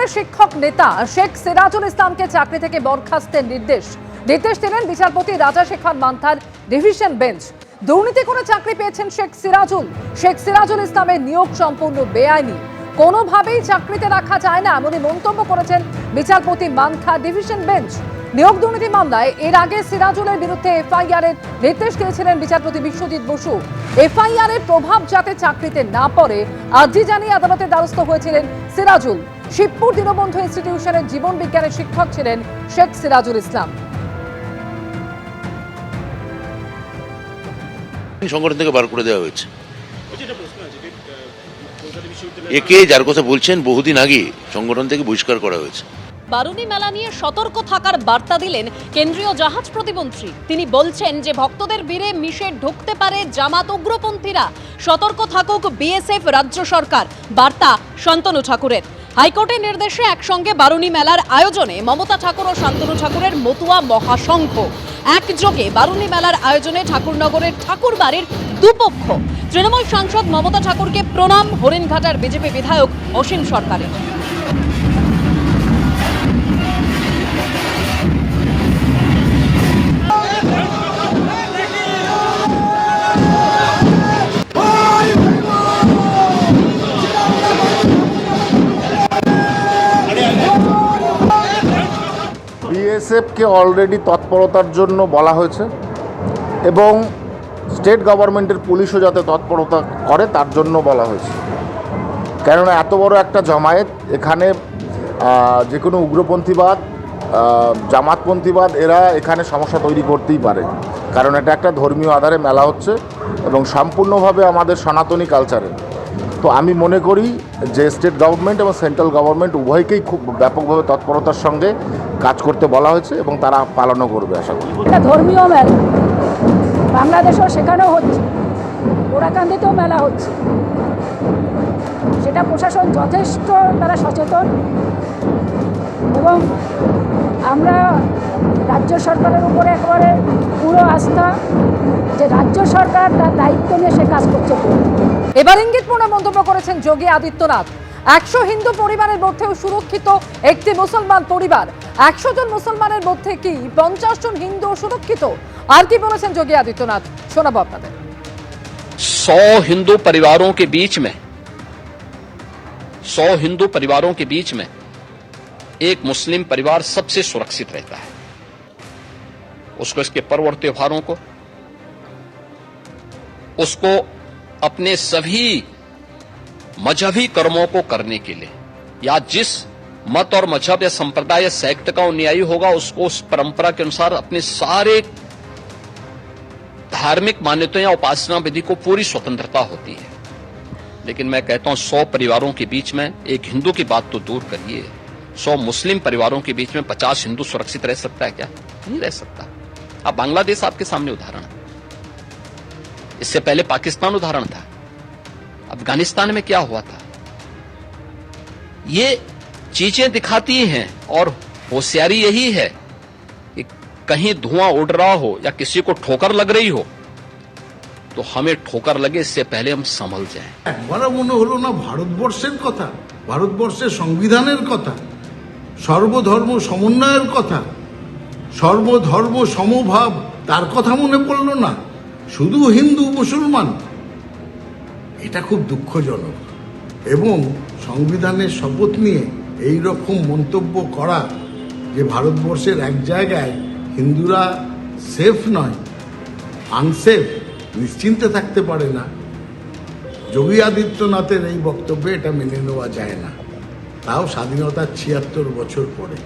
বিজ্ঞানের শিক্ষক নেতা শেখ সিরাজুল ইসলামকে চাকরি থেকে বরখাস্তের নির্দেশ দিলেন বিচারপতি রাজাশেখর মান্থার ডিভিশন বেঞ্চ। দুর্নীতি করে চাকরি পেয়েছেন শেখ সিরাজুল ইসলামের নিয়োগ সম্পূর্ণ বেআইনি, কোনোভাবেই চাকরিতে রাখা যায় না এমনই মন্তব্য করেছেন বিচারপতি মান্থা ডিভিশন বেঞ্চ। নিয়োগ দুর্নীতি মামলায় এর আগে সিরাজুলের বিরুদ্ধে এফআইআর এর নির্দেশ দিয়েছিলেন বিচারপতি বিশ্বজিৎ বসু। এফআইআর এর প্রভাব যাতে চাকরিতে না পড়ে আর্জি জানিয়ে আদালতের দ্বারস্থ হয়েছিলেন সিরাজুল। শিবপুর দীনবন্ধু ইনস্টিটিউশনের জীবন বিজ্ঞানের শিক্ষক ছিলেন শেখ সিরাজুল ইসলাম। সংগঠন থেকে বার করে দেওয়া হয়েছে। একে যার কথা বলছেন বহুদিন আগে সংগঠন থেকে বহিষ্কার করা হয়েছে। বারুণী মেলা নিয়ে সতর্ক থাকার বার্তা দিলেন কেন্দ্রীয় জাহাজ প্রতিমন্ত্রী। তিনি বলছেন যে ভক্তদের ভিড়ে মিশে ঢুকতে পারে জামাত উগ্রপন্থীরা, সতর্ক থাকুক বিএসএফ, রাজ্য সরকার। বার্তা শান্তনু ঠাকুরের। হাইকোর্টের নির্দেশে একসঙ্গে বারুণী মেলার আয়োজনে মমতা ঠাকুর ও শান্তনু ঠাকুরের মতুয়া মহাসংঘ একযোগে বারুণী মেলার আয়োজনে ঠাকুরনগরের ঠাকুর বাড়ির দুপক্ষ। তৃণমূল সাংসদ মমতা ঠাকুরকে প্রণাম হরিণঘাটার বিজেপি বিধায়ক অসীম সরকারের। বিএসএফকে অলরেডি তৎপরতার জন্য বলা হয়েছে এবং স্টেট গভর্নমেন্টের পুলিশও যাতে তৎপরতা করে তার জন্য বলা হয়েছে। কেননা এত বড় একটা জমায়েত, এখানে যে কোনো উগ্রপন্থীবাদ, জামাতপন্থীবাদ এরা এখানে সমস্যা তৈরি করতেই পারে, কারণ এটা একটা ধর্মীয় আধারে মেলা হচ্ছে এবং সম্পূর্ণভাবে আমাদের সনাতনী কালচারের। তো আমি মনে করি যে স্টেট গভর্নমেন্ট এবং সেন্ট্রাল গভর্নমেন্ট উভয়কেই খুব ব্যাপকভাবে তৎপরতার সঙ্গে কাজ করতে বলা হয়েছে এবং তারা পালনও করবে আশা করি। এটা ধর্মীয় মেলা, বাংলাদেশেও সেখানেও হচ্ছে, ওরাকান্দিতেও মেলা হচ্ছে, সেটা প্রশাসন যথেষ্ট তারা সচেতন এবং আমরা রাজ্য সরকারের উপরে একেবারে পুরো আস্থা যে রাজ্য সরকার তার দায়িত্ব নিয়ে সে কাজ করছে। এবার ইঙ্গিতপূর্ণ মন্তব্য করেছেন যোগী আদিত্যনাথ। 100 হিন্দু পরিবারের মধ্যেও সুরক্ষিত একটি মুসলমান পরিবার। 100 জন মুসলমানের মধ্যে কি 50 জন হিন্দু সুরক্ষিত? আর কি বলেছেন যোগী আদিত্যনাথ, শোনাবো আপনাদের। 100 हिंदू परिवारों के बीच में एक मुस्लिम परिवार सबसे सुरक्षित रहता है। उसको इसके पर्व और त्योहारों को, उसको अपने सभी मजहबी कर्मों को करने के लिए, या जिस मत और मजहब या संप्रदाय या सेक्ट का न्यायी होगा उसको उस परंपरा के अनुसार अपने सारे धार्मिक मान्यताओं या उपासना विधि को पूरी स्वतंत्रता होती है। लेकिन मैं कहता हूं 100 परिवारों के बीच में एक हिंदू की बात तो दूर करिए, 100 मुस्लिम परिवारों के बीच में 50 हिंदू सुरक्षित रह सकता है क्या? नहीं रह सकता। अब बांग्लादेश आपके सामने उदाहरण, इससे पहले पाकिस्तान उदाहरण था, अफगानिस्तान में क्या हुआ था। ये चीजें दिखाती हैं और होशियारी यही है कि कहीं धुआं उड़ रहा हो या किसी को ठोकर लग रही हो तो हमें ठोकर लगे इससे पहले हम संभल जाएं। একবারও মনে হলো না ভারতবর্ষের কথা, ভারতবর্ষের সংবিধানের কথা, সর্বধর্ম সমন্বয়ের কথা, সর্বধর্ম সমভাব তার কথা মনে পড়লো না, শুধু হিন্দু মুসলমান। এটা খুব দুঃখজনক এবং সংবিধানের শপথ নিয়ে এই রকম মন্তব্য করা যে ভারতবর্ষের এক জায়গায় হিন্দুরা সেফ নয়, আনসেফ, নিশ্চিন্তে থাকতে পারে না, যোগী আদিত্যনাথের এই বক্তব্যে এটা মেনে নেওয়া যায় না, তাও স্বাধীনতার ৭৬ বছর পরে।